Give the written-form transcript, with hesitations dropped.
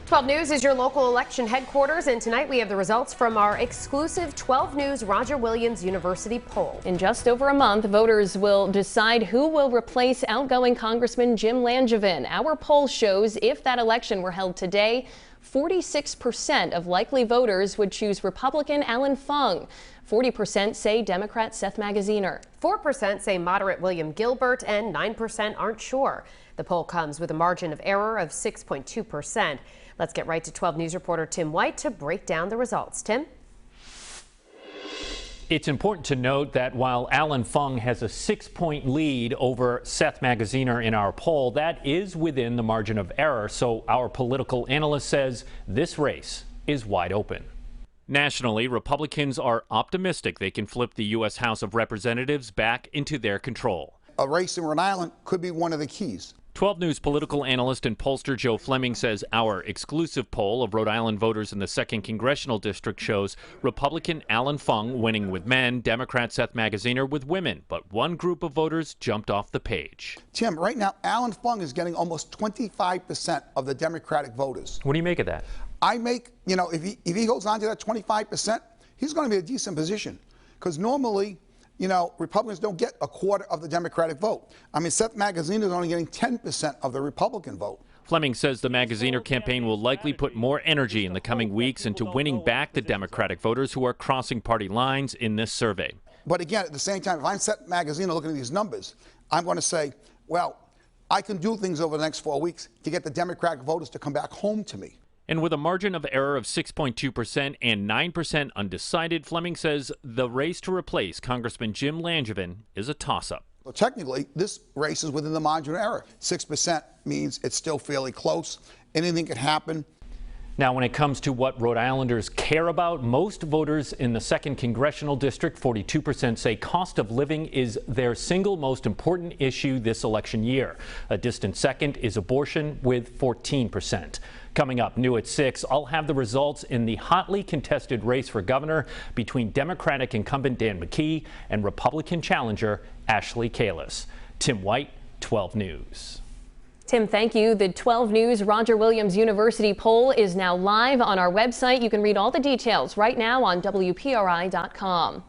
12 News is your local election headquarters, and tonight we have the results from our exclusive 12 News Roger Williams University poll. In just over a month, voters will decide who will replace outgoing Congressman Jim Langevin. Our poll shows if that election were held today, 46% of likely voters would choose Republican Allan Fung. 40% say Democrat Seth Magaziner. 4% say moderate William Gilbert, and 9% aren't sure. The poll comes with a margin of error of 6.2%. Let's get right to 12 News reporter Tim White to break down the results. Tim? It's important to note that while Allan Fung has a 6-point lead over Seth Magaziner in our poll, that is within the margin of error. So our political analyst says this race is wide open. Nationally, Republicans are optimistic they can flip the U.S. House of Representatives back into their control. A race in Rhode Island could be one of the keys. 12 News political analyst and pollster Joe Fleming says our exclusive poll of Rhode Island voters in the 2nd Congressional District shows Republican Allan Fung winning with men, Democrat Seth Magaziner with women. But one group of voters jumped off the page. Tim, right now, Allan Fung is getting almost 25% of the Democratic voters. What do you make of that? I make, if he holds on to that 25%, he's going to be in a decent position. Because normally, Republicans don't get a quarter of the Democratic vote. I mean, Seth Magaziner is only getting 10% of the Republican vote. Fleming says the Magaziner campaign will likely put more energy in the coming weeks into winning back the Democratic voters who are crossing party lines in this survey. But again, at the same time, if I'm Seth Magaziner looking at these numbers, I'm going to say, well, I can do things over the next 4 weeks to get the Democratic voters to come back home to me. And with a margin of error of 6.2% and 9% undecided, Fleming says the race to replace Congressman Jim Langevin is a toss-up. Well, technically, this race is within the margin of error. 6% means it's still fairly close. Anything could happen. Now, when it comes to what Rhode Islanders care about, most voters in the 2nd Congressional District, 42%, say cost of living is their single most important issue this election year. A distant second is abortion with 14%. Coming up new at 6, I'll have the results in the hotly contested race for governor between Democratic incumbent Dan McKee and Republican challenger Ashley Kalus. Tim White, 12 News. Tim, thank you. The 12 News Roger Williams University poll is now live on our website. You can read all the details right now on WPRI.com.